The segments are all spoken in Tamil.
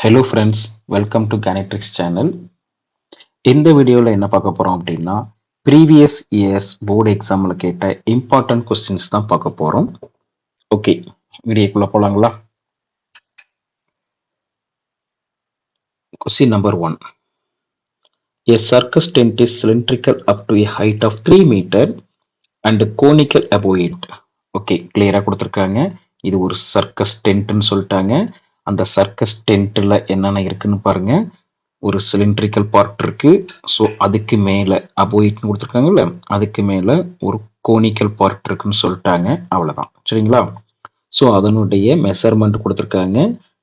Hello friends, welcome to Ganatrix channel. இந்த வீடியோவில் என்ன பார்க்க போகிறோம் அப்படின்னா ப்ரீவியஸ் இயர்ஸ் போர்டு எக்ஸாமில் கேட்ட இம்பார்ட்டன்ட் கொஸ்டின்ஸ் தான் பார்க்க போகிறோம். ஓகே, வீடியோக்குள்ளே போகலாங்களா? Question number 1. A circus tent is cylindrical up to a height of 3 meter and conical above it. Okay, கிளியராக கொடுத்துருக்காங்க. இது ஒரு சர்க்கஸ் டென்ட்னு சொல்லிட்டாங்க. அந்த சர்க்கஸ் டென்ட்டில் என்னென்ன இருக்குன்னு பாருங்க. ஒரு சிலிண்ட்ரிக்கல் பார்ட் இருக்கு. ஸோ அதுக்கு மேலே அபோயிட்னு கொடுத்துருக்காங்கல்ல, அதுக்கு மேலே ஒரு கோனிக்கல் பார்ட் இருக்குன்னு சொல்லிட்டாங்க. அவ்வளோதான், சரிங்களா? ஸோ அதனுடைய மெஷர்மெண்ட் கொடுத்துருக்காங்க.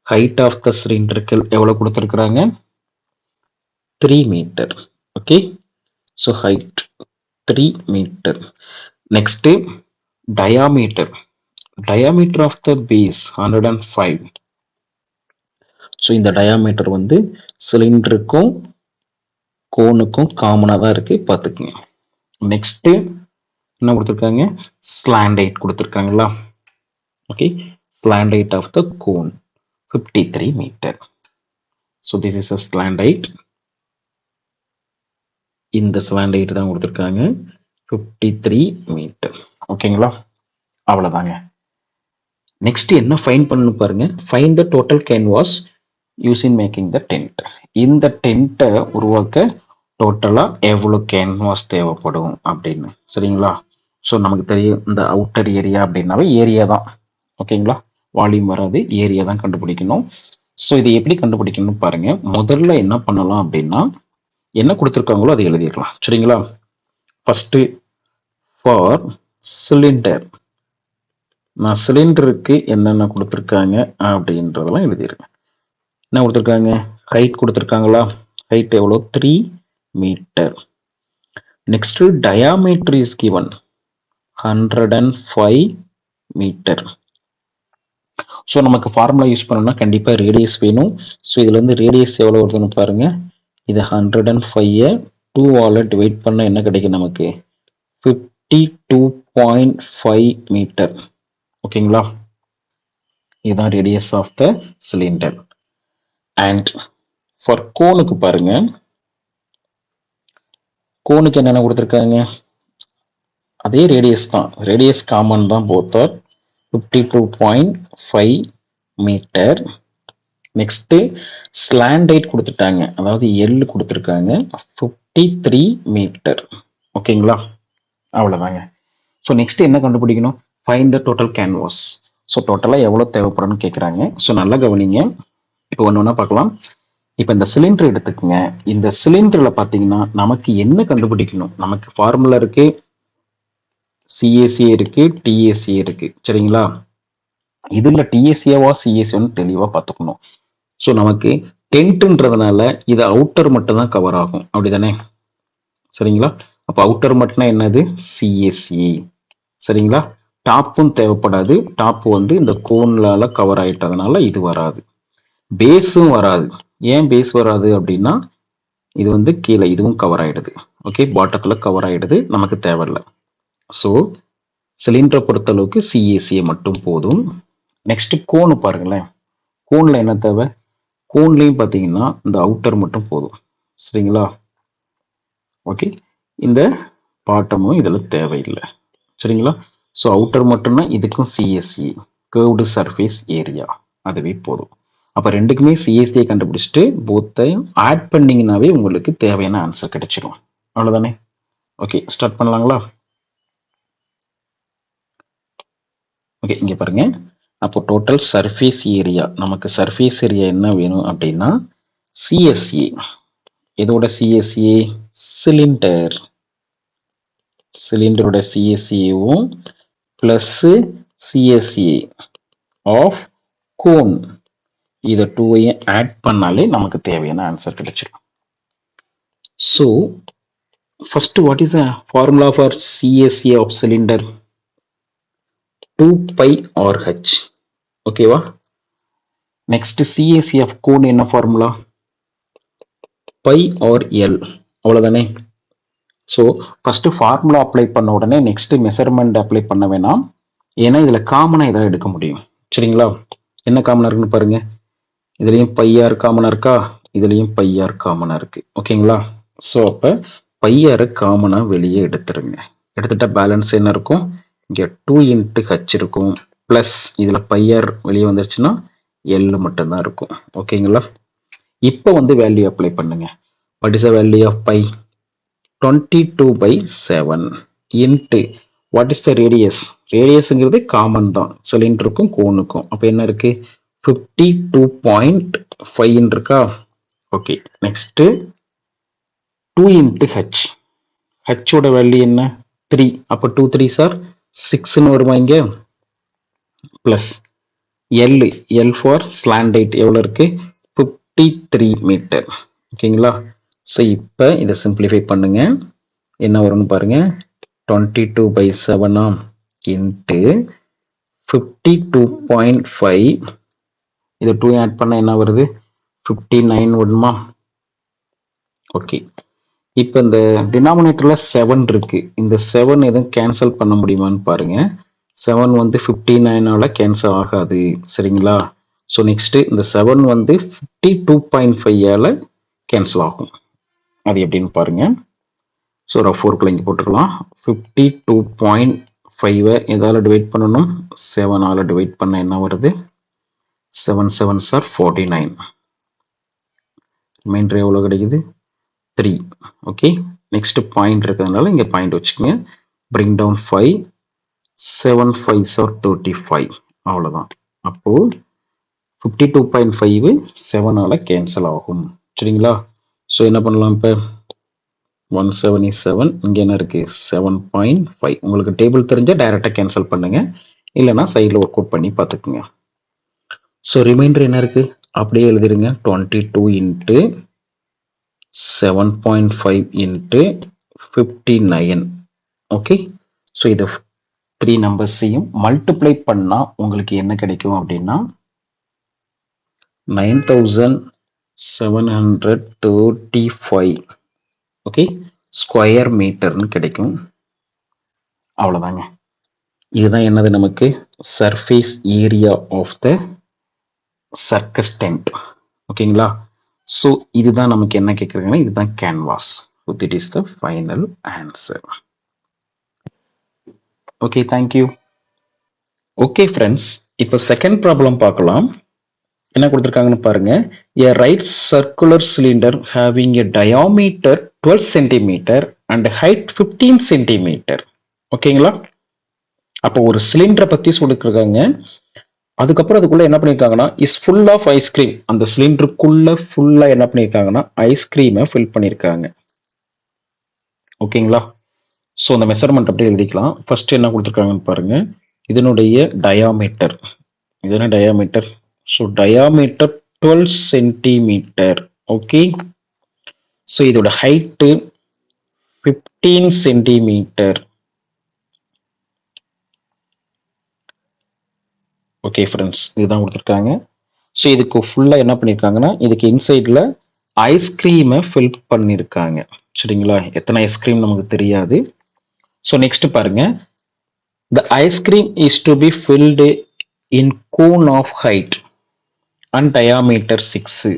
ஹைட் ஆஃப் த சிலிண்ட்ரிக்கல் எவ்வளோ கொடுத்துருக்குறாங்க? 3 metre. Okay, so height 3 metre. Next diameter. Diameter of the base 105. So இந்த டயாமீட்டர் வந்து சிலிண்டருக்கும் கோனுக்கும் காமனாக தான் இருக்கு, பார்த்துக்குங்க. நெக்ஸ்ட்டு என்ன கொடுத்துருக்காங்க? ஸ்லாண்ட் ஹைட் கொடுத்துருக்காங்களா? Okay, slant height of the cone 53 metre. So this is a slant height. இந்த ஸ்லாண்ட் ஹைட் தான் கொடுத்துருக்காங்க, 53 மீட்டர். ஓகேங்களா? அவ்வளோதாங்க. நெக்ஸ்ட் என்ன ஃபைன் பண்ணணும் பாருங்க. Find the total canvas using making the tent. இந்த டென்ட்டை உருவாக்க டோட்டலாக எவ்வளோ கேன்வாஸ் தேவைப்படும் அப்படின்னு, சரிங்களா? ஸோ நமக்கு தெரியும், இந்த அவுட்டர் ஏரியா அப்படின்னாவே ஏரியா தான். ஓகேங்களா? வால்யூம் வராது, ஏரியா தான் கண்டுபிடிக்கணும். ஸோ இதை எப்படி கண்டுபிடிக்கணும்னு பாருங்க. முதல்ல என்ன பண்ணலாம் அப்படின்னா, என்ன கொடுத்துருக்காங்களோ அதை எழுதிடலாம், சரிங்களா? ஃபர்ஸ்ட் ஃபார் சிலிண்டர், நான் சிலிண்டருக்கு என்னென்ன கொடுத்துருக்காங்க அப்படின்றதெல்லாம் எழுதிருக்கேன். என்ன கொடுத்துருக்காங்க? ஹைட் கொடுத்துருக்காங்களா? ஹைட் எவ்வளோ? 3 metre. Next diameter is given 105 metre. So நமக்கு ஃபார்முலா யூஸ் பண்ணோம்னா கண்டிப்பாக ரேடியஸ் வேணும். ஸோ இதுலேருந்து ரேடியஸ் எவ்வளோ வருதுன்னு பாருங்க. இது 105 2ஆல் டிவைட் பண்ண என்ன கிடைக்கும் நமக்கு? 52.5 மீட்டர். ஓகேங்களா? இதுதான் radius of the cylinder. And for கோனுக்கு பாருங்க. கோனுக்கு என்னென்ன கொடுத்துருக்காங்க? அதே ரேடியஸ் தான், ரேடியஸ் காமன் தான், both are 52.5 metre. Next slant height கொடுத்துட்டாங்க, அதாவது எல் கொடுத்துருக்காங்க, 53 மீட்டர். ஓகேங்களா? அவ்வளோதாங்க. ஸோ நெக்ஸ்ட் என்ன கண்டுபிடிக்கணும்? Find the total canvas. So டோட்டலாக எவ்வளோ தேவைப்படும்னு கேட்குறாங்க. ஸோ நல்லா கவனிங்க. இப்போ ஒன்று ஒன்றா பார்க்கலாம். இப்போ இந்த சிலிண்டர் எடுத்துக்கோங்க. இந்த சிலிண்டரில் பார்த்தீங்கன்னா நமக்கு என்ன கண்டுபிடிக்கணும்? நமக்கு ஃபார்முலா இருக்கு, சிஏசி இருக்கு, டிஏசி இருக்கு, சரிங்களா? இதுல டிஏசியாவா சிஏசியான்னு தெளிவா பார்த்துக்கணும். ஸோ நமக்கு டென்ட்ன்றதுனால இது அவுட்டர் மட்டும் தான் கவர் ஆகும், அப்படிதானே? சரிங்களா? அப்போ அவுட்டர் மட்டும்னா என்னது? சிஏசி. சரிங்களா? டாப்பும் தேவைப்படாது. டாப் வந்து இந்த கோன்லால கவர் ஆயிட்டதுனால இது வராது. பேஸும் வராது. ஏன் பேஸ் வராது அப்படின்னா இது வந்து கீழே இதுவும் கவர் ஆயிடுது. ஓகே, பாட்டத்துல கவர் ஆயிடுது, நமக்கு தேவையில்லை. ஸோ சிலிண்டரை பொறுத்தளவுக்கு சிஏசியை மட்டும் போதும். நெக்ஸ்ட் கோனு பாருங்களேன். கோன்ல என்ன தேவை? கோன்லையும் பார்த்தீங்கன்னா இந்த அவுட்டர் மட்டும் போதும், சரிங்களா? ஓகே, இந்த பாட்டமும் இதில் தேவையில்லை, சரிங்களா? ஸோ அவுட்டர் மட்டும்னா இதுக்கும் சிஎஸ்சி, கர்வ்டு சர்ஃபேஸ் ஏரியா, அதுவே போதும். அப்போ ரெண்டுக்குமே சிஎஸ்சியை கண்டுபிடிச்சிட்டு போத்தையும் ஆட் பண்ணிங்கனாவே உங்களுக்கு தேவையான ஆன்சர் கிடைச்சிடும். அவ்வளோதானே? Okay, start பண்ணலாங்களா? ஓகே, இங்கே பாருங்க. அப்போ டோட்டல் சர்ஃபேஸ் ஏரியா, நமக்கு சர்ஃபேஸ் ஏரியா என்ன வேணும் அப்படின்னா சிஎஸ்ஏ. இதோட சிஎஸ்ஏ சிலிண்டர், சிலிண்டரோட சிஎஸ்ஏவும் பிளஸ் சிஎஸ்ஏ ஆஃப் கோன், இதை டூவையும் ஆட் பண்ணாலே நமக்கு தேவையான ஆன்சர் கிடைச்சிடும். So first what is the formula for CSA of cylinder? 2πRH. ஓகேவா? நெக்ஸ்ட் சிஎஸ்சி ஆஃப் கோன் என்ன ஃபார்முலா? πRL. அவ்வளவுதானே? ஸோ ஃபர்ஸ்ட் ஃபார்முலா அப்ளை பண்ண உடனே நெக்ஸ்ட் மெஷர்மெண்ட் அப்ளை பண்ண வேணாம், ஏன்னா இதுல காமனா ஏதாவது எடுக்க முடியும், சரிங்களா? என்ன காமனா இருக்குன்னு பாருங்க. இதுலயும் பையார் காமனா இருக்கா, இதுலயும் பையார் காமனா இருக்கு. ஓகேங்களா? ஸோ அப்ப பையாரை காமனா வெளியே எடுத்துருங்க. எடுத்துட்டா பேலன்ஸ் என்ன இருக்கும்? இங்க 2 இன்ட்டு ஹச் இருக்கும். பிளஸ் இதுல பையார் வெளியே வந்துருச்சுன்னா எல் மட்டும்தான் இருக்கும். ஓகேங்களா? இப்போ வந்து வேல்யூ அப்ளை பண்ணுங்க. What is the value of pi? 22/7 into what is the radius? ரேடியஸ்ங்கிறது காமன் தான் சிலிண்டருக்கும் கோனுக்கும். அப்போ என்ன இருக்கு? 52.5 இருக்கா? Okay, next 2 into H. ஹச்சோட வேல்யூ என்ன? 3. அப்போ 2 3 சார் 6ன்னு வருமா இங்க? Plus l, l for slant height எவ்வளோ இருக்கு? 53 மீட்டர். ஓகேங்களா? ஸோ இப்போ இதை சிம்பிளிஃபை பண்ணுங்க. என்ன வரும்னு பாருங்க. 22/7 இன்ட்டு 52.5. இது 2 ஆட் பண்ண என்ன வருது? 59 வருமா? ஓகே, இப்போ இந்த டினாமினேட்டர்ல 7 இருக்கு. இந்த 7 எதுவும் கேன்சல் பண்ண முடியுமான்னு பாருங்க. 7 வந்து 59ஆல கேன்சல் ஆகாது. சரிங்களா? ஸோ நெக்ஸ்ட் இந்த 7 வந்து 52.5ஆல கேன்சல் ஆகும். அது எப்படின்னு பாருங்க. ஸோ ரஃப் ஒர்க்கில் இங்கே போட்டுக்கலாம். 52.5 எதால டிவைட் பண்ணணும்? 7ஆல டிவைட் பண்ண என்ன வருது? 7 7s are 49. ரிமைண்டர் எவ்வளோ கிடைக்குது? 3. ஓகே, நெக்ஸ்ட் பாயிண்ட் இருக்கிறதுனால இங்கே பாயிண்ட் வச்சுக்கோங்க. Bring down 5. 7 5s are 35. அவ்வளோதான். அப்போ 52.5 7ஆல கேன்சல் ஆகும். சரிங்களா? ஸோ என்ன பண்ணலாம்? இப்போ 1 7 is 7. இங்க என்ன இருக்கு? 7.5. உங்களுக்கு டேபிள் தெரிஞ்சா டைரக்டா கேன்சல் பண்ணுங்க. இல்லைன்னா சைடில் ஒர்க் அவுட் பண்ணி பார்த்துக்குங்க. ஸோ ரிமைண்டர் என்ன இருக்கு? அப்படியே எழுதிருங்க. 22 இன்ட்டு 7.5 இன்ட்டு 59. ஓகே, ஸோ இது 3 நம்பர்ஸையும் மல்டிப்ளை பண்ணா உங்களுக்கு என்ன கிடைக்கும் அப்படின்னா 9735 ஓகே ஸ்கொயர் மீட்டர்னு கிடைக்கும். அவ்வளோதாங்க. இதுதான் என்னது? நமக்கு surface area of the circus tent. ஓகேங்களா? ஸோ இதுதான் நமக்கு என்ன கேட்குறாங்கன்னா இதுதான் canvas. So this is the final answer. Okay, thank you. Okay friends, இப்போ செகண்ட் ப்ராப்ளம் பார்க்கலாம். என்ன கொடுத்துருக்காங்கன்னு பாருங்க. A right circular cylinder having a diameter 12 cm and height 15 cm. ஓகேங்களா? அப்போ ஒரு சிலிண்டரை பத்தி சொல்லிருக்காங்க. அதுக்கப்புறம் அதுக்குள்ள என்ன பண்ணிருக்காங்கன்னா இஸ் ஃபுல் ஆஃப் ஐஸ்கிரீம். அந்த சிலிண்டருக்குள்ள ஃபுல்லா என்ன பண்ணிருக்காங்கன்னா ஐஸ்கிரீமை ஃபில் பண்ணிருக்காங்க. ஓகேங்களா? ஸோ அந்த மெஷர்மெண்ட் அப்படியே எழுதிக்கலாம். ஃபர்ஸ்ட் என்ன கொடுத்துருக்காங்கன்னு பாருங்க. இதனுடைய டயாமீட்டர், இது என்ன diameter? So diameter 12 centimetre. Okay, so இதோட ஹைட்டு 15 சென்டிமீட்டர். ஓகே ஃப்ரெண்ட்ஸ், இதுதான் கொடுத்துருக்காங்க. ஸோ இதுக்கு ஃபுல்லாக என்ன பண்ணியிருக்காங்கன்னா இதுக்கு இன்சைடில் ஐஸ்கிரீமை ஃபில் பண்ணியிருக்காங்க. சரிங்களா? எத்தனை ஐஸ்கிரீம் நமக்கு தெரியாது. ஸோ நெக்ஸ்ட் பாருங்க. The ice cream is to be filled in cone of height and diameter 6.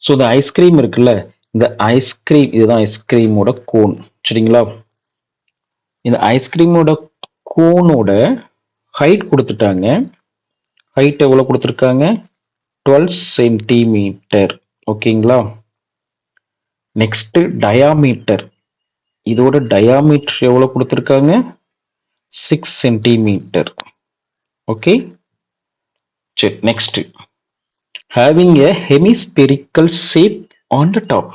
So இந்த ஐஸ்கிரீம் இருக்குல்ல, இந்த ஐஸ்கிரீம் இதுதான் ஐஸ்கிரீமோட கோன். சரிங்களா? இந்த ஐஸ்கிரீமோட கோனோட ஹைட் கொடுத்துட்டாங்க. ஹைட் எவ்வளவு கொடுத்துருக்காங்க? 12 சென்டிமீட்டர். ஓகேங்களா? நெக்ஸ்ட் டயாமீட்டர், இதோட டயாமீட்டர் எவ்வளவு கொடுத்துருக்காங்க? 6 சென்டிமீட்டர். ஓகே, சரி. Next having a hemispherical shape on the top.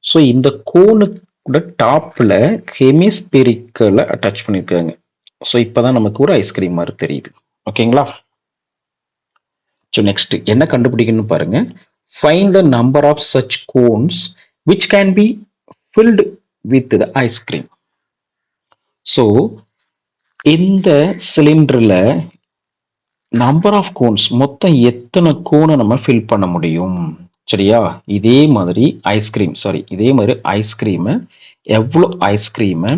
So இந்த கோனுக்கு டாப்ல ஹெமிஸ்பெரிக்கலை அட்டாச் பண்ணியிருக்காங்க. ஸோ இப்போதான் நமக்கு ஒரு ஐஸ்கிரீம் மாதிரி தெரியுது. ஓகேங்களா? ஸோ நெக்ஸ்ட் என்ன கண்டுபிடிக்கணும்னு பாருங்க. Find the number of such cones which can be filled with the ice cream. So இந்த சிலிண்டரில் நம்பர் ஆஃப் கோன்ஸ் மொத்தம் எத்தனை கோனை நம்ம ஃபில் பண்ண முடியும்? சரியா? இதே மாதிரி ஐஸ்கிரீமை எவ்வளோ ஐஸ்கிரீமை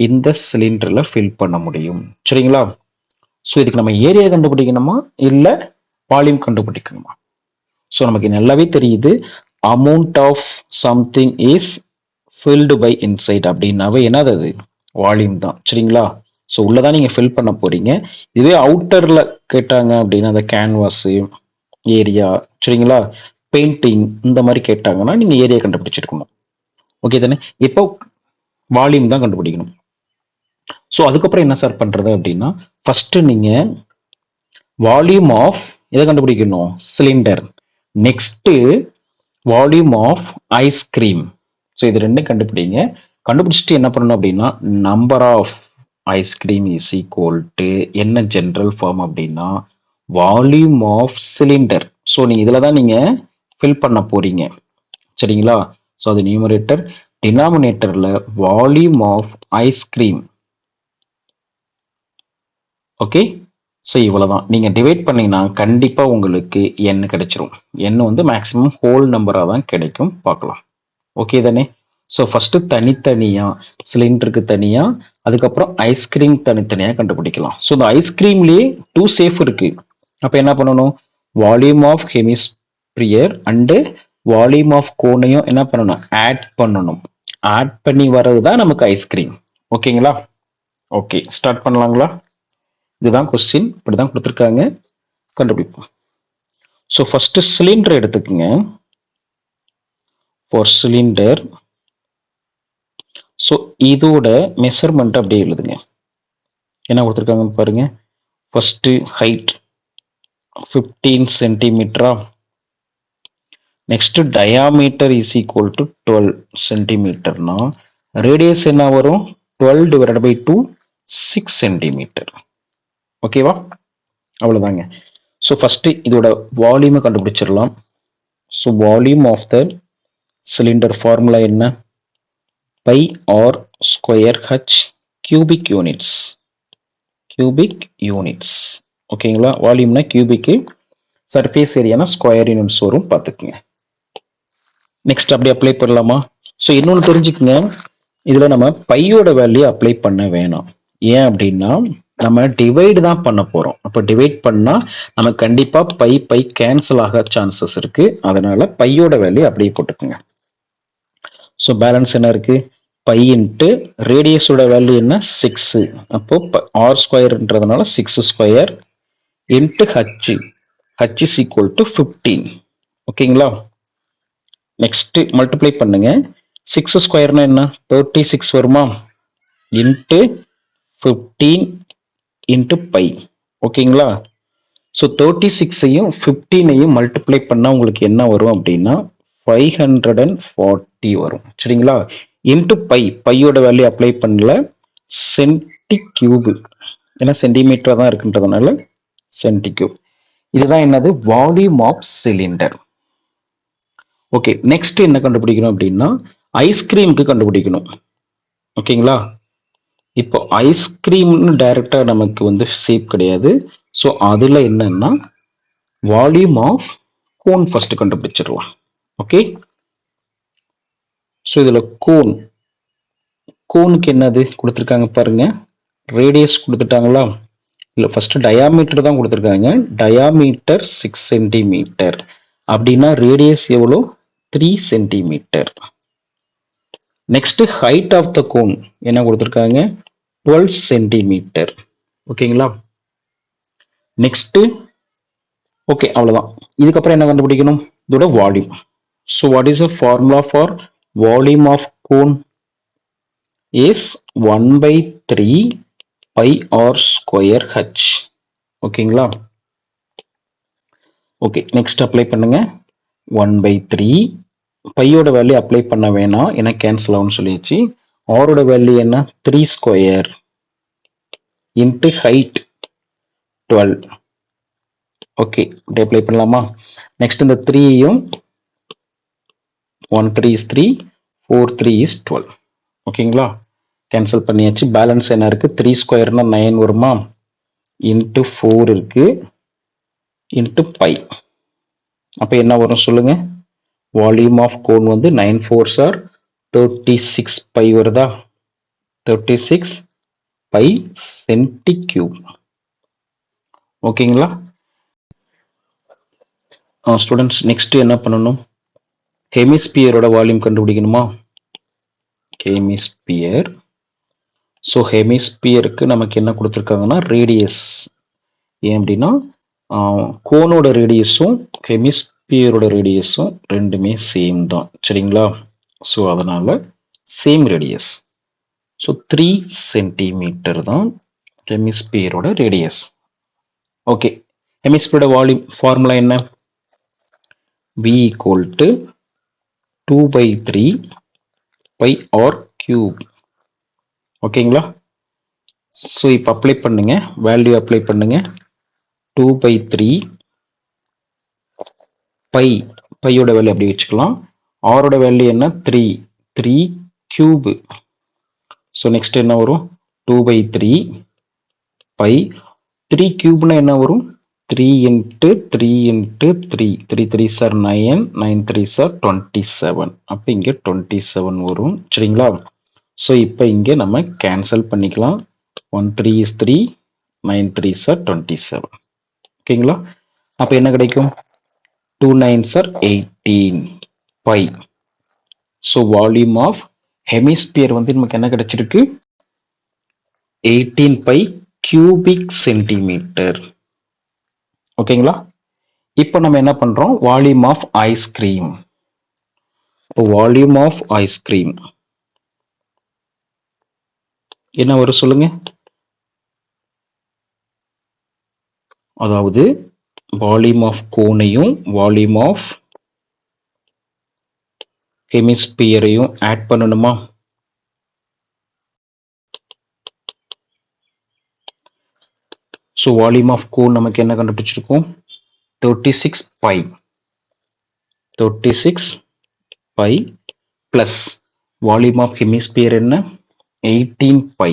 இந்த சிலிண்டர்ல ஃபில் பண்ண முடியும்? சரிங்களா? ஸோ இதுக்கு நம்ம ஏரியா கண்டுபிடிக்கணுமா இல்லை வால்யூம் கண்டுபிடிக்கணுமா? ஸோ நமக்கு நல்லாவே தெரியுது amount of something is filled by inside அப்படின்னாவே என்னது அது வால்யூம் தான் சரிங்களா. ஸோ உள்ளதான் நீங்க ஃபில் பண்ண போறீங்க. இதுவே அவுட்டர்ல கேட்டாங்க அப்படின்னா அந்த கேன்வாஸ் ஏரியா சரிங்களா, பெயிண்டிங் இந்த மாதிரி கேட்டாங்கன்னா நீங்க ஏரியா கண்டுபிடிச்சிருக்கணும். ஓகே தானே. இப்போ வால்யூம் தான் கண்டுபிடிக்கணும். ஸோ அதுக்கப்புறம் என்ன சார் பண்றது அப்படின்னா, ஃபர்ஸ்ட் நீங்க வால்யூம் ஆஃப் எதை கண்டுபிடிக்கணும், cylinder. Next volume of ice cream. So இது ரெண்டும் கண்டுபிடிங்க. கண்டுபிடிச்சிட்டு என்ன பண்ணணும் அப்படின்னா, number of ice cream is equal to என்ன ஜென்ரல் ஃபார்ம் அப்படின்னா வால்யூம் ஆஃப் சிலிண்டர். ஸோ நீங்க இதுல தான் நீங்க ஃபில் பண்ண போறீங்க சரிங்களா. ஸோ அது நியூமரேட்டர், டினாமினேட்டர்ல volume of ice cream. Okay. So இவ்வளவுதான். நீங்க டிவைட் பண்ணீங்கன்னா கண்டிப்பா உங்களுக்கு n கிடைச்சிரும். n வந்து மேக்ஸிமம் ஹோல் நம்பரா தான் கிடைக்கும். பார்க்கலாம். ஓகே தானே. ஸோ ஃபர்ஸ்ட் தனித்தனியா சிலிண்டருக்கு தனியா, அதுக்கப்புறம் ஐஸ்கிரீம் தனித்தனியா கண்டுபிடிக்கலாம். ஸோ இந்த ஐஸ்கிரீம்லயே 2 சேஃப் இருக்கு. அப்ப என்ன பண்ணணும், volume of hemisphere and volume of கோனையும் என்ன பண்ணணும், ஆட் பண்ணணும். ஆட் பண்ணி வர்றது தான் நமக்கு ஐஸ்கிரீம். ஓகேங்களா. ஓகே, ஸ்டார்ட் பண்ணலாங்களா. இதுதான் கொஸ்டின், இப்படிதான் கொடுத்துருக்காங்க, கண்டுபிடிப்போம். ஸோ ஃபர்ஸ்ட் சிலிண்டர் எடுத்துக்கங்க. ஃபார் சிலிண்டர், ஸோ இதோட மெஷர்மெண்ட் அப்படியே எழுதுங்க. என்ன கொடுத்துருக்காங்க பாருங்க. ஃபர்ஸ்ட் ஹைட் 15 சென்டிமீட்டரா. Next diameter is equal to 12 சென்டிமீட்டர்னா ரேடியஸ் என்ன வரும், 12 டிவைடட் பை 2 6 சென்டிமீட்டர். ஓகேவா. அவ்வளவுதாங்க. ஸோ ஃபர்ஸ்ட் இதோட வால்யூமை கண்டுபிடிச்சிடலாம். So volume of the cylinder formula என்ன, pi r square h cubic units. Cubic units. ஓகேங்களா. வால்யூம்னா கியூபிக், சர்ஃபேஸ் ஏரியானா ஸ்கொயர் யூனிட்ஸ் வரும், பார்த்துக்குங்க. நெக்ஸ்ட் அப்படி அப்ளை பண்ணலாமா. ஸோ இன்னொன்று தெரிஞ்சுக்கங்க, இதுல நம்ம பையோட வேல்யூ அப்ளை பண்ண வேணாம். ஏன் அப்படின்னா நம்ம டிவைடு தான் பண்ண போறோம். அப்போ டிவைட் பண்ணா நம்ம கண்டிப்பா பை பை கேன்சல் ஆக சான்சஸ் இருக்கு. அதனால பையோட வேல்யூ அப்படியே போட்டுக்கோங்க. ஸோ பேலன்ஸ் என்ன இருக்கு, பை இன்ட்டு ரேடியஸோட வேல்யூ என்ன 6. அப்போ ஆர் ஸ்கொயர்ன்றதுனால 6 square into h. H is equal to 15. ஓகேங்களா. நெக்ஸ்ட் மல்டிப்ளை பண்ணுங்க. 6 ஸ்கொயர்னா என்ன, 36 வருமா, இன்ட்டு 15 இன்ட்டு பை. ஓகேங்களா. ஸோ 36ஐயும் 15ஐயும் மல்டிப்ளை பண்ணா உங்களுக்கு என்ன வரும் அப்படின்னா 540 வரும் சரிங்களா. இன்ட்டு பை, பையோட வேல்யூ அப்ளை பண்ணல, சென்டி கியூப், ஏன்னா சென்டிமீட்டர் தான் இருக்குன்றதுனால சென்டி கியூப். இதுதான் என்னது, volume of cylinder. Okay. Next என்ன கண்டுபிடிக்கணும் அப்படின்னா ஐஸ்கிரீமுக்கு கண்டுபிடிக்கணும். ஓகேங்களா. இப்போ ஐஸ்கிரீம்னு டைரக்டா நமக்கு வந்து ஷேப் கிடையாது. ஸோ அதுல என்னன்னா வால்யூம் ஆஃப் கோன் ஃபர்ஸ்ட் கண்டுபிடிச்சிடலாம். ஓகே. ஸோ இதுல கோன், கோனுக்கு என்னது கொடுத்துருக்காங்க பாருங்க, ரேடியஸ் கொடுத்துட்டாங்களா, இல்ல ஃபர்ஸ்ட் டயாமீட்டர் தான் கொடுத்துருக்காங்க. டயாமீட்டர் 6 சென்டிமீட்டர் அப்படின்னா ரேடியஸ் எவ்வளோ, 3 centimetre. Next height of the cone என்ன கொடுத்துருக்காங்க, 12 சென்டிமீட்டர். ஓகேங்களா. நெக்ஸ்ட் ஓகே, அவ்வளவுதான். இதுக்கப்புறம் என்ன கண்டுபிடிக்கணும், இதோட volume. So what is the formula for volume of cone is 1/3 pi r square h. ஓகேங்களா. ஓகே. நெக்ஸ்ட் அப்ளை பண்ணுங்க. 1/3 பையோட வேல்யூ அப்ளை பண்ண வேணாம், ஏன்னா கேன்சல் ஆகும்னு சொல்லிடுச்சு. ஆரோட வேல்யூ என்ன, 3 ஸ்கொயர் இன்ட்டு ஹைட் 12. ஓகே, இப்படி அப்ளை பண்ணலாமா. நெக்ஸ்ட் இந்த 3யும் 1 3 is 3, 4 3 is 12. ஓகேங்களா. கேன்சல் பண்ணியாச்சு. பேலன்ஸ் என்ன இருக்கு, 3 ஸ்கொயர்னா 9 வருமா, இன்ட்டு 4 இருக்கு, இன்ட்டு பை. அப்ப என்ன வரும் சொல்லுங்க, வால்யூம் ஆஃப் கோன் வந்து 9 4s are 36 பை வருதா, 36 பை சென்டி கியூப். ஓகேங்களா. ஸ்டூடெண்ட்ஸ் நெக்ஸ்ட் என்ன பண்ணணும்? ஹெமிஸ்பியரோட வால்யூம் கண்டுபிடிக்கணுமா? ஹெமிஸ்பியர். ஸோ ஹெமிஸ்பியருக்கு நமக்கு என்ன கொடுத்துருக்காங்கன்னா ரேடியஸ். ஏன் அப்படின்னா கோனோட ரேடியஸும் ஹெமிஸ்பியரோட ரேடியஸும் ரெண்டுமே சேம் தான், சரிங்களா? ஸோ அதனால சேம் ரேடியஸ். ஸோ 3 சென்டிமீட்டர் தான் ஹெமிஸ்பியரோட ரேடியஸ். ஓகே, ஹெமிஸ்பியரோட வால்யூம் ஃபார்முலா என்ன? V equal to 2/3 pi r cube. ஓகேங்களா? ஸோ இப்போ அப்ளை பண்ணுங்க, வேல்யூ அப்ளை பண்ணுங்க. 2/3 பையோட வேல்யூ அப்படி வச்சுக்கலாம். ஆரோட வேல்யூ என்ன? 3 கியூப். ஸோ நெக்ஸ்ட் என்ன வரும்? 2/3 பை 3 கியூப்னா என்ன வரும்? 3 into 3 into 3. 3 3s are 9, 9 3s are 27. அப்போ இங்கே 27 வரும், சரிங்களா? ஸோ இப்போ இங்கே நம்ம கேன்சல் பண்ணிக்கலாம். 1 3 is 3, 9 3s are 27. ஓகேங்களா? அப்போ என்ன கிடைக்கும்? 2 9s are 18 pi. So volume of hemisphere வந்து நமக்கு என்ன கிடைச்சிருக்கு? 18 pi கியூபிக் சென்டிமீட்டர். ஓகேங்களா? இப்போ நம்ம என்ன பண்றோம்? Volume of ice cream. Volume of ice cream என்ன வரும் சொல்லுங்க? அதாவது வால்யூம் ஆஃப் கோனையும் வால்யூம் ஆஃப் ஹெமிஸ்பியரையும் ஆட் பண்ணணுமா? ஸோ வால்யூம் ஆஃப் கோன் நமக்கு என்ன கண்டுபிடிச்சிருக்கோம்? 36 pi. 36 pi plus volume of hemisphere என்ன? 18 pi.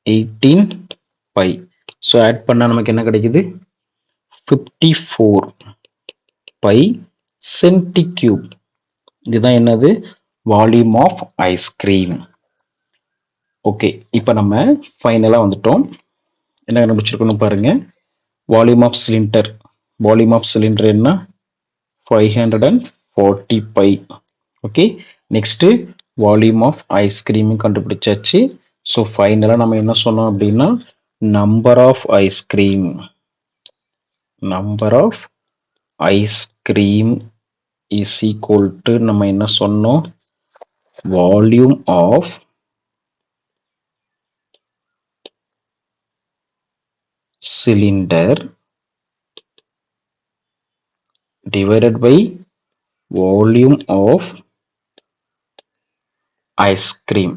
18 pi. ஸோ ஆட் பண்ணா நமக்கு என்ன கிடைக்குது? 54 pi சென்டிகியூப். இதுதான் என்னது? Volume of ice cream. ஓகே, இப்போ நம்ம ஃபைனலா வந்துட்டோம். என்ன கண்டுபிடிச்சிருக்கணும் பாருங்க. Volume of cylinder. Volume of cylinder என்ன? 540 pi. Okay, next volume of ice cream கண்டுபிடிச்சாச்சு. ஸோ ஃபைனலா நம்ம என்ன சொன்னோம் அப்படின்னா number of ice cream. Number of ice cream is equal to நம்ம என்ன சொன்னோம்? Volume of cylinder divided by volume of ice cream.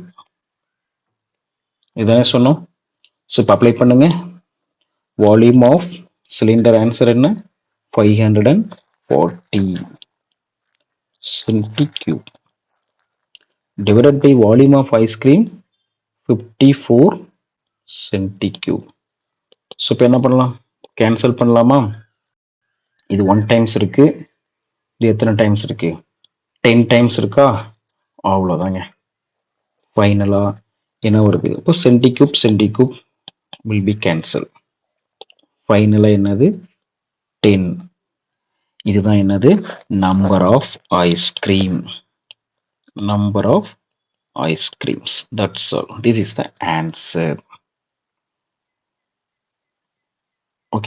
இதானே சொன்னோம். ஸோ இப்போ அப்ளை பண்ணுங்க. வால்யூம் ஆஃப் சிலிண்டர் ஆன்சர் என்ன? 540 centi cube divided by volume of ice cream 54 centi cube. So இப்போ என்ன பண்ணலாம்? கேன்சல் பண்ணலாமா? இது 1 டைம்ஸ் இருக்கு, இது எத்தனை டைம்ஸ் இருக்கு? 10 டைம்ஸ் இருக்கா? அவ்வளோதாங்க. ஃபைனலா என்ன வருது? இப்போ centi cube centi cube will be cancel. ஃபைனலா என்னது? 10. இதுதான் என்னது? Number of ice cream. Number of ice creams. That's all. This is the answer.